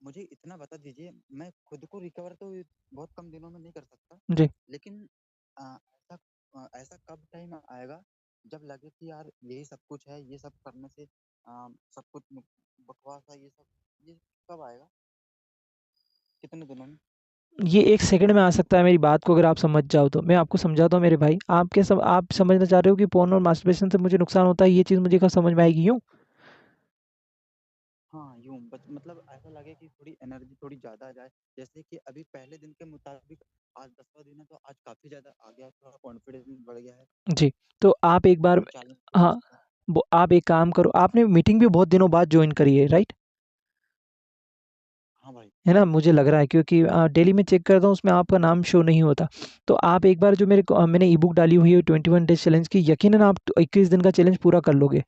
मुझे इतना बता दीजिए, मैं खुद को रिकवर तो बहुत कम दिनों में नहीं कर सकता,
जी।
लेकिन ऐसा कब टाइम आएगा जब लगे कि यार यही सब कुछ है, ये सब करने से सब कुछ बकवास है, ये कब आएगा, कितने दिनों में?
ये 1 सेकंड में आ सकता है मेरी बात को अगर आप समझ जाओ तो। मैं आपको समझाता हूँ मेरे भाई। आप समझना चाह रहे हो कि पोर्न और मास्टरबेशन से मुझे नुकसान होता है, ये चीज़ मुझे कब समझ में आएगी यूँ?
हाँ, यूँ मतलब ऐसा लगे कि थोड़ी एनर्जी थोड़ी ज़्यादा आ जाए। जैसे कि अभी पहले दिन के मुताबिक आज 10वाँ दिन है, तो आज काफ़ी ज़्यादा आ गया है, थोड़ा कॉन्फिडेंस बढ़ गया है,
जी, तो आप एक बार
कोई चैलेंज को ले
हाँ,
सकता है।
वो आप एक काम करो, आपने मीटिंग भी बहुत दिनों बाद जॉइन करी है, राइट?
हाँ भाई।
है ना? मुझे लग रहा है क्योंकि डेली मैं चेक करता हूँ उसमें आपका नाम शो नहीं होता। तो आप एक बार जो मैंने ई-बुक डाली हुई है 21 डेज़ चैलेंज की, यकीनन आप 21 दिन का चैलेंज पूरा कर लोगे,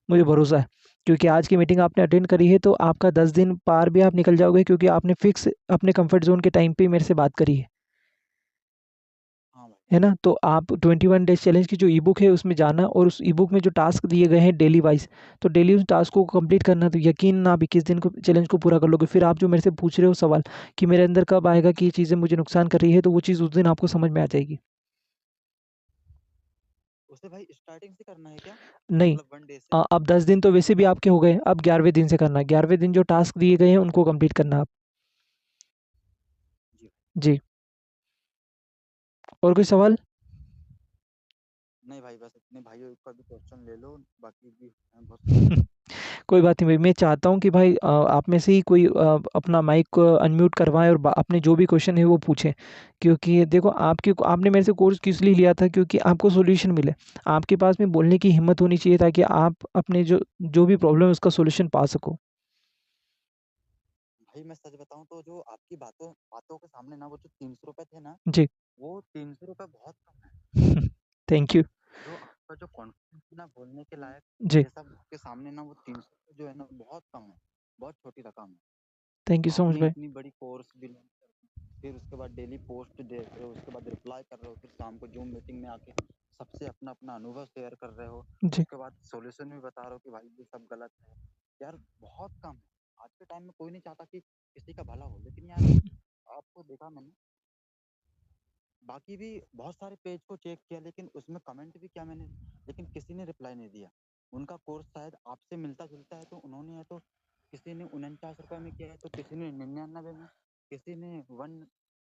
मुझे भरोसा है। क्योंकि आज की मीटिंग आपने अटेंड करी है तो आपका 10 दिन पार भी आप निकल जाओगे क्योंकि आपने फिक्स अपने कम्फर्ट ज़ोन के टाइम पे ही मेरे से बात करी
हाँ भाई।
है ना? तो आप 21 डेज़ चैलेंज की जो ई-बुक है उसमें जाना और उस ई-बुक में जो टास्क दिए गए हैं डेली वाइज़, तो डेली उस टास्क को कंप्लीट करना, तो यकीनन आप 21 दिन को चैलेंज को पूरा कर लोगे। फिर आप जो मेरे से पूछ रहे हो सवाल कि मेरे अंदर कब आएगा कि ये चीज़ें मुझे नुकसान कर रही है, तो वो चीज़ उस दिन आपको समझ में आ जाएगी।
उसे भाई स्टार्टिंग से करना है क्या?
नहीं,
मतलब 1 डे से?
अब 10 दिन तो वैसे भी आपके हो गए, अब 11वें दिन से करना है। 11वें दिन जो टास्क दिए गए हैं उनको कंप्लीट करना है आप।
जी।
जी, और कोई सवाल?
नहीं भाई, बस इतने भाइयों का भी क्वेश्चन ले लो, बाकी भी हैं बहुत सारे।
कोई बात नहीं भाई, मैं चाहता हूँ कि भाई आप में से ही कोई अपना माइक को अनम्यूट करवाएँ और अपने जो भी क्वेश्चन है वो पूछें। क्योंकि देखो आपने मेरे से कोर्स किस लिए लिया था क्योंकि आपको सॉल्यूशन मिले। आपके पास में बोलने की हिम्मत होनी चाहिए ताकि आप अपने जो जो भी प्रॉब्लम है उसका सॉल्यूशन पा सको।
भाई मैं सच बताऊँ तो जो आपकी बातों बातों के सामने ना वो जो ₹300 थे ना,
जी।
वो ₹300 बहुत कम है।
Thank you.
जो आपका जो कॉन्फिडेंस ना बोलने के लायक,
जी,
ये सब के सामने ना वो 300 जो है ना बहुत कम है, बहुत छोटी रकम है।
थैंक यू सो मच
आपने
भाई।
इतनी बड़ी कोर्स भी ली, फिर उसके बाद डेली पोस्ट देख रहे हो, उसके बाद रिप्लाई कर रहे हो, फिर शाम को जूम मीटिंग में आके सबसे अपना-अपना अनुभव शेयर कर रहे हो,
जी,
उसके बाद सॉल्यूशन भी बता रहे हो कि भाई ये सब गलत है। यार बहुत कम है। आज के टाइम में कोई नहीं चाहता कि किसी का भला हो, लेकिन यार आपको देखा मैंने, बाकी भी बहुत सारे पेज को चेक किया, लेकिन उसमें कमेंट भी किया मैंने, लेकिन किसी ने रिप्लाई नहीं दिया। उनका कोर्स शायद आपसे मिलता-जुलता है तो उन्होंने, या तो किसी ने ₹49 में किया है, तो किसी ने 99 में, किसी ने 1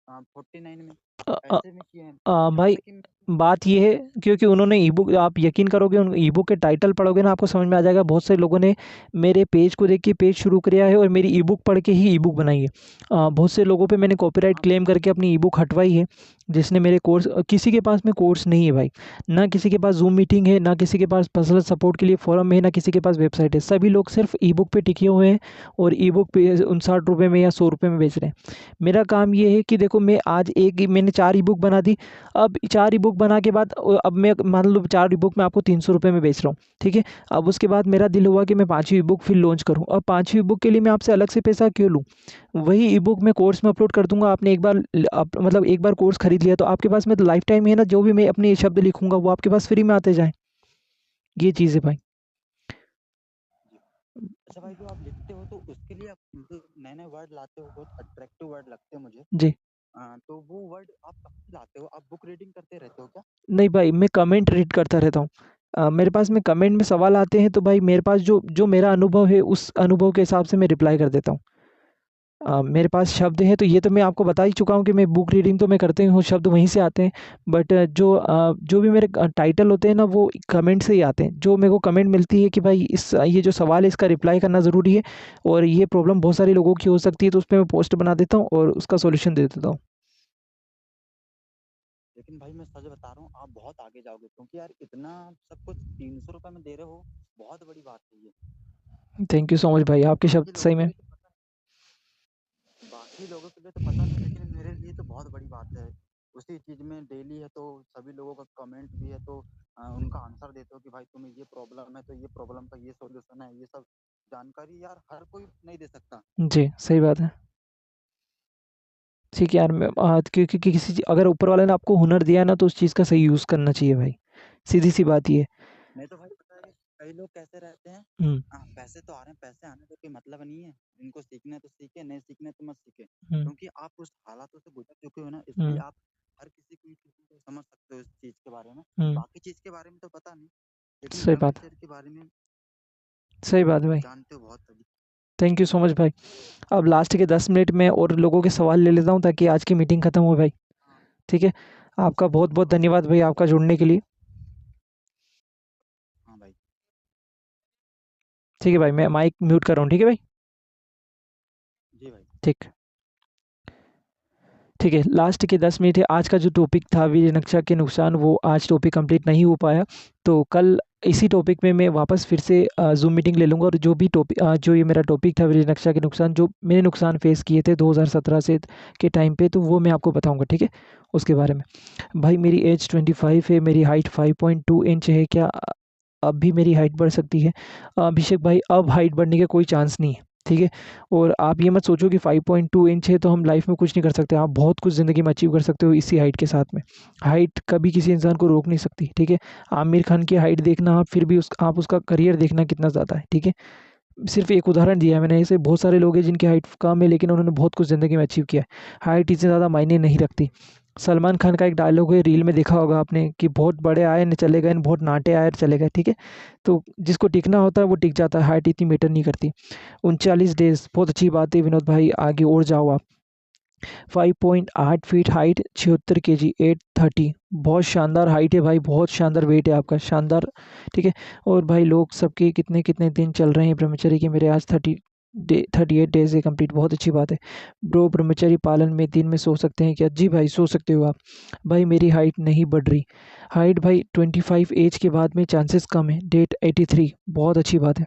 49 में
अ, अ,
ऐसे में किए हैं। क्या
भाई
होता है कि
बात ये है, क्योंकि उन्होंने ई बुक, आप यकीन करोगे, उन ई बुक के टाइटल पढ़ोगे ना आपको समझ में आ जाएगा। बहुत से लोगों ने मेरे पेज को देख के पेज शुरू किया है और मेरी ई बुक पढ़ के ही ई बुक बनाई है। बहुत से लोगों पे मैंने कॉपीराइट
हाँ
क्लेम करके अपनी ई बुक हटवाई है, जिसने मेरे कोर्स, किसी के पास में कोर्स नहीं है भाई, ना किसी के पास जूम मीटिंग है, ना किसी के पास पर्सनल सपोर्ट के लिए फोरम है, ना किसी के पास वेबसाइट है। सभी लोग सिर्फ ई बुक पे टिके हुए हैं और ई बुक पे 59 रुपये में या 100 रुपये में बेच रहे हैं। मेरा काम ये है कि देखो, मैं आज मैंने 4 ई बुक बना दी। अब 4 ई बुक बना के बाद अब मैं मान लो 4 ई बुक मैं आपको 300 रुपये में बेच रहा हूँ, ठीक है। अब उसके बाद मेरा दिल हुआ कि मैं 5वीं ई बुक फिर लॉन्च करूँ। अब 5वीं ई बुक के लिए मैं आपसे अलग से पैसा क्यों लूँ? वही ई बुक मैं कोर्स में अपलोड कर दूंगा। आपने एक बार मतलब एक बार कोर्स खरीद लिया तो आपके पास में तो लाइफ टाइम है ना, जो भी मैं अपने शब्द लिखूंगा वो आपके पास फ्री में आते जाएं। ये चीज़ है भाई।
जी। अच्छा भाई, जो आप लिखते हो तो उसके लिए आप मतलब नए नए वर्ड लाते हो, बहुत अट्रैक्टिव वर्ड लगते हैं मुझे।
जी।
तो वो वर्ड आप कब से लाते हो? आप बुक रीडिंग करते रहते हो क्या?
नहीं भाई, मैं कमेंट रीड करता रहता हूँ। मेरे पास में कमेंट में सवाल आते हैं तो भाई मेरे पास जो जो मेरा अनुभव है उस अनुभव के हिसाब से मैं रिप्लाई कर देता हूँ। मेरे पास शब्द हैं तो ये तो मैं आपको बता ही चुका हूँ कि मैं बुक रीडिंग तो मैं करते ही हूँ, शब्द वहीं से आते हैं। बट जो भी मेरे टाइटल होते हैं ना वो कमेंट से ही आते हैं। जो मेरे को कमेंट मिलती है कि भाई इस ये जो सवाल है इसका रिप्लाई करना ज़रूरी है और ये प्रॉब्लम बहुत सारे लोगों की हो सकती है, तो उस पे मैं पोस्ट बना देता हूँ और उसका सॉल्यूशन दे देता हूँ।
लेकिन भाई मैं सच बता रहा हूँ, आप बहुत आगे जाओगे, क्योंकि यार इतना सब कुछ 300 रुपये में दे रहे हो, बहुत बड़ी बात है ये।
थैंक यू सो मच भाई, आपके शब्द
बाकी लोगों
सही
के
में।
लिए तो पता बाकी लोगों के लिए तो पता नहीं, लेकिन मेरे लिए तो बहुत बड़ी बात है। उसी चीज में डेली है तो सभी लोगों का कमेंट भी है, तो उनका आंसर देते हो कि भाई तुम्हें ये प्रॉब्लम है तो ये प्रॉब्लम का ये सॉल्यूशन है। ये सब जानकारी यार हर कोई नहीं दे सकता।
जी सही बात है। ठीक है यार, क्योंकि किसी अगर ऊपर वाले ने आपको हुनर दिया है ना तो उस चीज़ का सही यूज़ करना चाहिए भाई। सीधी सी बात ये है।
नहीं तो भाई पता है कई लोग कैसे रहते हैं।
हम्म।
पैसे तो आ रहे हैं, पैसे आने से कोई मतलब नहीं है। इनको सीखना है तो सीखे, नहीं सीखना है तो मत सीखे,
हम्म।
क्योंकि आप उस हालातों से गुजर चुके हो ना, इसलिए
हम्म।
आप हर किसी को समझ सकते हो इस चीज के बारे में।
हम्म।
बाकी चीज के बारे में तो पता नहीं, लेकिन
सही बात।
ब्रह्मचर्य के बारे में
सही बात है भाई।
जानते हो बहुत अधिक।
थैंक यू सो मच भाई। अब लास्ट के 10 मिनट में और लोगों के सवाल ले लेता हूँ ताकि आज की मीटिंग खत्म हो भाई।
हाँ।
ठीक है। आपका बहुत
हाँ
बहुत
भाई।
धन्यवाद भाई आपका जुड़ने के लिए।
हाँ भाई।
ठीक है भाई, मैं माइक म्यूट कर रहा हूँ, ठीक है भाई।
जी भाई।
ठीक। ठीक है, लास्ट के 10 मिनट है। आज का जो टॉपिक था वीर नक्षा के नुकसान, वो आज टॉपिक कंप्लीट नहीं हो पाया। तो कल इसी टॉपिक में मैं वापस फिर से जूम मीटिंग ले लूँगा और जो भी टॉपिक, जो ये मेरा टॉपिक था वीर नक्षा के नुकसान, जो मैंने नुकसान फेस किए थे 2017 से के टाइम पे, तो वो मैं आपको बताऊंगा, ठीक है। उसके बारे में भाई, मेरी एज 25 है, मेरी हाइट 5.2 इंच है। क्या अब भी मेरी हाइट बढ़ सकती है? अभिषेक भाई, अब हाइट बढ़ने का कोई चांस नहीं है, ठीक है। और आप ये मत सोचो कि 5.2 इंच है तो हम लाइफ में कुछ नहीं कर सकते। आप बहुत कुछ ज़िंदगी में अचीव कर सकते हो इसी हाइट के साथ में। हाइट कभी किसी इंसान को रोक नहीं सकती, ठीक है। आमिर खान की हाइट देखना आप, फिर भी आप उसका करियर देखना कितना ज़्यादा है, ठीक है। सिर्फ एक उदाहरण दिया है मैंने, ऐसे बहुत सारे लोग हैं जिनकी हाइट कम है लेकिन उन्होंने बहुत कुछ ज़िंदगी में अचीव किया है। हाइट इतनी ज़्यादा मायने नहीं रखती। सलमान खान का एक डायलॉग है, रील में देखा होगा आपने, कि बहुत बड़े आए न चले गए, बहुत नाटे आए और चले गए, ठीक है। तो जिसको टिकना होता है वो टिक जाता है, हाइट इतनी मैटर नहीं करती। 39 डेज बहुत अच्छी बात है विनोद भाई, आगे और जाओ आप। 5.8 फीट हाइट, 76 kg, 830, बहुत शानदार हाइट है भाई, बहुत शानदार वेट है आपका, शानदार, ठीक है। और भाई लोग सबके कितने कितने दिन चल रहे हैं ब्रह्मचर्य के, मेरे आज 38 डेज है कंप्लीट, बहुत अच्छी बात है। ब्रो, ब्रह्मचर्य पालन में दिन में सो सकते हैं क्या? जी भाई सो सकते हो आप। भाई मेरी हाइट नहीं बढ़ रही। हाइट भाई 25 एज के बाद में चांसेस कम है, डेट 83, बहुत अच्छी बात है।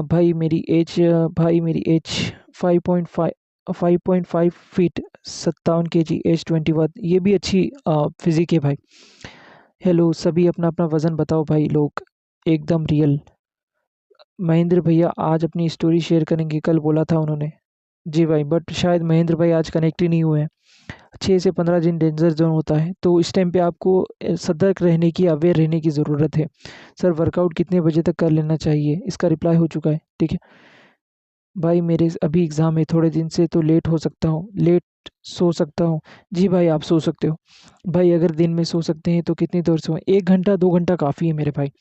भाई मेरी एज, भाई मेरी एज 5.5 फीट, 57 kg, एज 21, ये भी अच्छी फिजिक है भाई। हेलो सभी, अपना अपना वज़न बताओ भाई लोग, एकदम रियल। महेंद्र भैया आज अपनी स्टोरी शेयर करेंगे, कल बोला था उन्होंने। जी भाई, बट शायद महेंद्र भाई आज कनेक्ट ही नहीं हुए हैं। 6 से 15 दिन डेंजर जोन होता है, तो इस टाइम पे आपको सतर्क रहने की, अवेयर रहने की ज़रूरत है। सर वर्कआउट कितने बजे तक कर लेना चाहिए? इसका रिप्लाई हो चुका है, ठीक है। भाई मेरे अभी एग्ज़ाम है, थोड़े दिन से तो लेट हो सकता हूँ, लेट सो सकता हूँ? जी भाई आप सो सकते हो। भाई अगर दिन में सो सकते हैं तो कितनी देर सोएं? 1 घंटा 2 घंटा काफ़ी है मेरे भाई,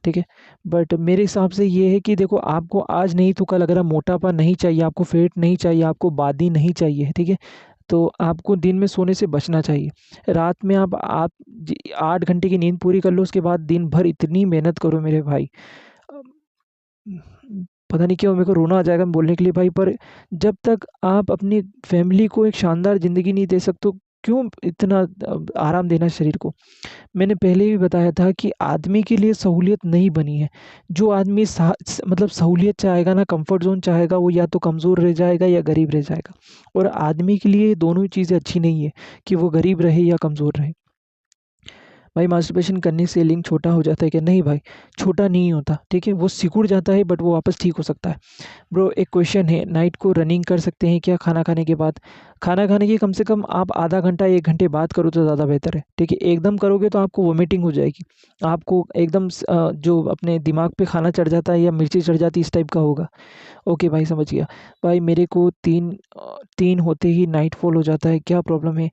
ठीक है। बट मेरे हिसाब से ये है कि देखो, आपको आज नहीं तो कल अगर मोटापा नहीं चाहिए, आपको फैट नहीं चाहिए, आपको बादी नहीं चाहिए, ठीक है, तो आपको दिन में सोने से बचना चाहिए। रात में आप 8 घंटे की नींद पूरी कर लो, उसके बाद दिन भर इतनी मेहनत करो मेरे भाई। पता नहीं क्यों मेरे को रोना आ जाएगा बोलने के लिए भाई, पर जब तक आप अपनी फैमिली को एक शानदार ज़िंदगी नहीं दे सकते हो, क्यों इतना आराम देना शरीर को। मैंने पहले भी बताया था कि आदमी के लिए सहूलियत नहीं बनी है। जो आदमी मतलब सहूलियत चाहेगा ना, कंफर्ट जोन चाहेगा, वो या तो कमज़ोर रह जाएगा या गरीब रह जाएगा। और आदमी के लिए दोनों ही चीज़ें अच्छी नहीं है कि वो गरीब रहे या कमज़ोर रहे। भाई मास्टरबेशन करने से लिंग छोटा हो जाता है क्या? नहीं भाई, छोटा नहीं होता, ठीक है? वो सिकुड़ जाता है बट वो वापस ठीक हो सकता है। ब्रो एक क्वेश्चन है, नाइट को रनिंग कर सकते हैं क्या खाना खाने के बाद? खाना खाने के कम से कम आप आधा घंटा 1 घंटे बाद करो तो ज़्यादा बेहतर है, ठीक है? एकदम करोगे तो आपको वोमिटिंग हो जाएगी। आपको एकदम जो अपने दिमाग पे खाना चढ़ जाता है या मिर्ची चढ़ जाती है, इस टाइप का होगा। ओके भाई समझ गया। भाई मेरे को 3 होते ही नाइट फॉल हो जाता है, क्या प्रॉब्लम है?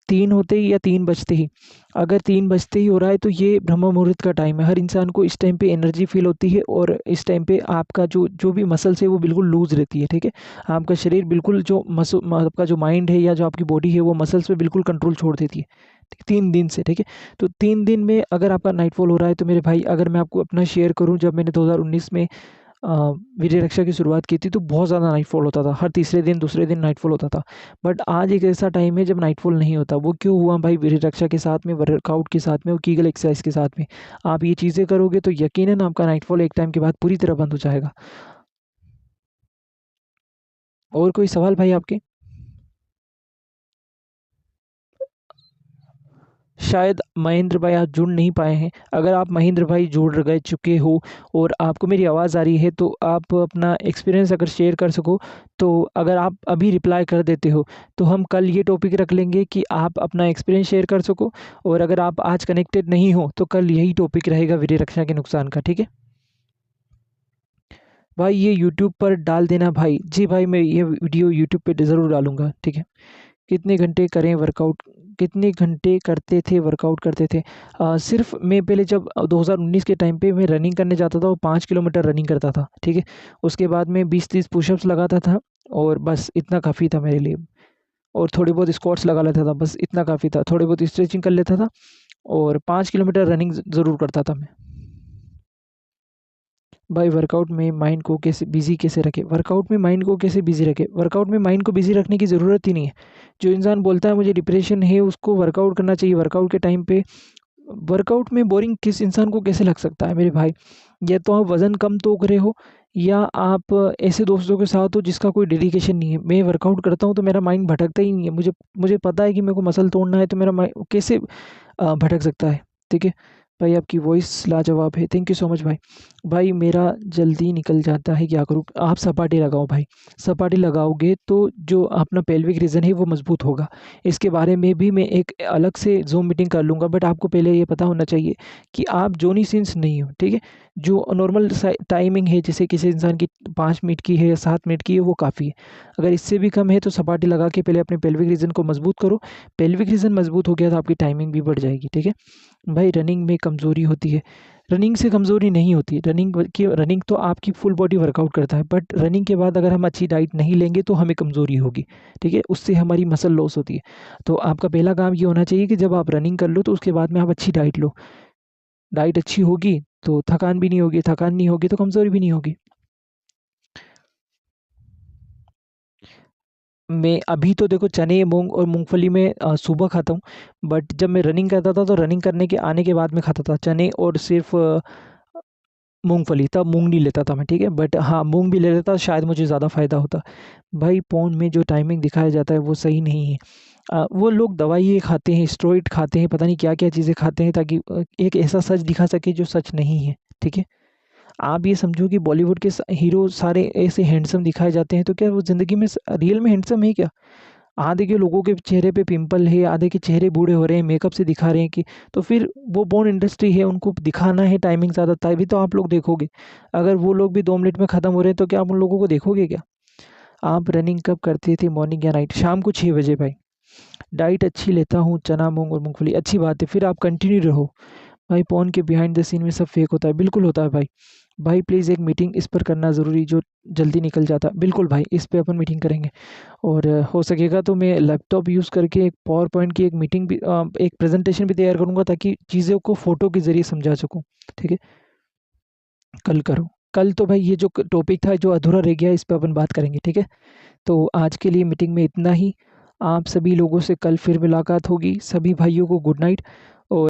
3 होते ही या 3 बजते ही? अगर 3 बजते ही हो रहा है तो ये ब्रह्म मुहूर्त का टाइम है। हर इंसान को इस टाइम पे एनर्जी फ़ील होती है और इस टाइम पे आपका जो जो भी मसल्स है वो बिल्कुल लूज़ रहती है, ठीक है? आपका शरीर बिल्कुल जो आपका जो माइंड है या जो आपकी बॉडी है वो मसल्स पे बिल्कुल कंट्रोल छोड़ देती है। 3 दिन से, ठीक है? तो 3 दिन में अगर आपका नाइटफॉल हो रहा है तो मेरे भाई, अगर मैं आपको अपना शेयर करूँ, जब मैंने 2019 में अ, वीर्य रक्षा की शुरुआत की थी तो बहुत ज़्यादा नाइटफॉल होता था। हर तीसरे दिन, दूसरे दिन नाइटफॉल होता था। बट आज एक ऐसा टाइम है जब नाइटफॉल नहीं होता। वो क्यों हुआ भाई? वीर्य रक्षा के साथ में, वर्कआउट के साथ में और कीगल एक्सरसाइज के साथ में। आप ये चीज़ें करोगे तो यकीनन आपका नाइटफॉल एक टाइम के बाद पूरी तरह बंद हो जाएगा। और कोई सवाल भाई आपके? शायद महेंद्र भाई आप जुड़ नहीं पाए हैं। अगर आप महेंद्र भाई जुड़ गए चुके हो और आपको मेरी आवाज़ आ रही है तो आप अपना एक्सपीरियंस अगर शेयर कर सको, तो अगर आप अभी रिप्लाई कर देते हो तो हम कल ये टॉपिक रख लेंगे कि आप अपना एक्सपीरियंस शेयर कर सको। और अगर आप आज कनेक्टेड नहीं हो तो कल यही टॉपिक रहेगा वीर्य रक्षा के नुकसान का, ठीक है? भाई ये यूट्यूब पर डाल देना भाई। जी भाई, मैं ये वीडियो यूट्यूब पे ज़रूर डालूँगा, ठीक है? कितने घंटे करें वर्कआउट? कितने घंटे करते थे वर्कआउट करते थे? सिर्फ मैं पहले जब 2019 के टाइम पे मैं रनिंग करने जाता था, वो 5 किलोमीटर रनिंग करता था, ठीक है? उसके बाद मैं 20-30 पुशअप्स लगाता था और बस इतना काफ़ी था मेरे लिए। और थोड़ी बहुत स्क्वाट्स लगा लेता था, बस इतना काफ़ी था। थोड़ी बहुत स्ट्रेचिंग कर लेता था और 5 किलोमीटर रनिंग ज़रूर करता था मैं। भाई वर्कआउट में माइंड को कैसे बिज़ी कैसे रखें? वर्कआउट में माइंड को कैसे बिज़ी रखें? वर्कआउट में माइंड को बिज़ी रखने की ज़रूरत ही नहीं है। जो इंसान बोलता है मुझे डिप्रेशन है, उसको वर्कआउट करना चाहिए। वर्कआउट के टाइम पे वर्कआउट में बोरिंग किस इंसान को कैसे लग सकता है मेरे भाई? या तो आप वज़न कम तोल रहे हो या आप ऐसे दोस्तों के साथ हो जिसका कोई डेडिकेशन नहीं है। मैं वर्कआउट करता हूँ तो मेरा माइंड भटकता ही नहीं है। मुझे मुझे पता है कि मेरे को मसल तोड़ना है, तो मेरा माइंड कैसे भटक सकता है, ठीक है? भाई आपकी वॉइस लाजवाब है, थैंक यू सो मच भाई। भाई मेरा जल्दी निकल जाता है, क्या करूँ? आप सपाटे लगाओ भाई। सपाटे लगाओगे तो जो अपना पेल्विक रीजन है वो मजबूत होगा। इसके बारे में भी मैं एक अलग से ज़ूम मीटिंग कर लूँगा, बट आपको पहले ये पता होना चाहिए कि आप जॉनी सिन्स नहीं हो, ठीक है? जो नॉर्मल टाइमिंग है, जैसे किसी इंसान की 5 मिनट की है या 7 मिनट की है, वो काफ़ी है। अगर इससे भी कम है तो सपाटे लगा के पहले अपने पेल्विक रीजन को मजबूत करो। पेल्विक रीजन मजबूत हो गया तो आपकी टाइमिंग भी बढ़ जाएगी, ठीक है? भाई रनिंग में कमज़ोरी होती है। रनिंग से कमज़ोरी नहीं होती। रनिंग तो आपकी फुल बॉडी वर्कआउट करता है, बट रनिंग के बाद अगर हम अच्छी डाइट नहीं लेंगे तो हमें कमज़ोरी होगी, ठीक है? उससे हमारी मसल लॉस होती है। तो आपका पहला काम ये होना चाहिए कि जब आप रनिंग कर लो तो उसके बाद में आप अच्छी डाइट लो। डाइट अच्छी होगी तो थकान भी नहीं होगी, थकान नहीं होगी तो कमज़ोरी भी नहीं होगी। मैं अभी तो देखो चने, मूँग और मूँगफली में सुबह खाता हूँ, बट जब मैं रनिंग करता था तो रनिंग करने के आने के बाद में खाता था चने और सिर्फ़ मूँगफली। तब मूँग नहीं लेता था मैं, ठीक है? बट हाँ, मूँग भी ले लेता शायद मुझे ज़्यादा फ़ायदा होता। भाई पोर्न में जो टाइमिंग दिखाया जाता है वो सही नहीं है। वो लोग दवाइयाँ खाते हैं, स्टेरॉइड खाते हैं, पता नहीं क्या-क्या चीज़ें खाते हैं ताकि एक ऐसा सच दिखा सके जो सच नहीं है, ठीक है? आप ये समझो कि बॉलीवुड के हीरो सारे ऐसे हैंडसम दिखाए जाते हैं, तो क्या वो ज़िंदगी में रियल में हैंडसम है क्या? आधे के लोगों के चेहरे पे पिंपल है, आधे के चेहरे बूढ़े हो रहे हैं, मेकअप से दिखा रहे हैं कि तो फिर वो पोर्न इंडस्ट्री है, उनको दिखाना है टाइमिंग ज़्यादा, तभी तो आप लोग देखोगे। अगर वो लोग भी 2 मिनट में ख़त्म हो रहे हैं, तो क्या आप उन लोगों को देखोगे क्या? आप रनिंग कब करते थे, मॉर्निंग या नाइट? शाम को 6 बजे भाई। डाइट अच्छी लेता हूँ, चना, मूँग और मूँगफली। अच्छी बात है, फिर आप कंटिन्यू रहो। भाई पोर्न के बिहाइंड द सीन में सब फेक होता है, बिल्कुल होता है भाई। भाई प्लीज़ एक मीटिंग इस पर करना ज़रूरी, जो जल्दी निकल जाता। बिल्कुल भाई, इस पे अपन मीटिंग करेंगे। और हो सकेगा तो मैं लैपटॉप यूज़ करके एक पावर पॉइंट की एक मीटिंग भी एक प्रेजेंटेशन भी तैयार करूँगा, ताकि चीज़ों को फ़ोटो के ज़रिए समझा सकूँ। ठीक है? कल करो। कल तो भाई ये जो टॉपिक था जो अधूरा रह गया, इस पे अपन बात करेंगे, ठीक है? तो आज के लिए मीटिंग में इतना ही। आप सभी लोगों से कल फिर मुलाकात होगी। सभी भाइयों को गुड नाइट। और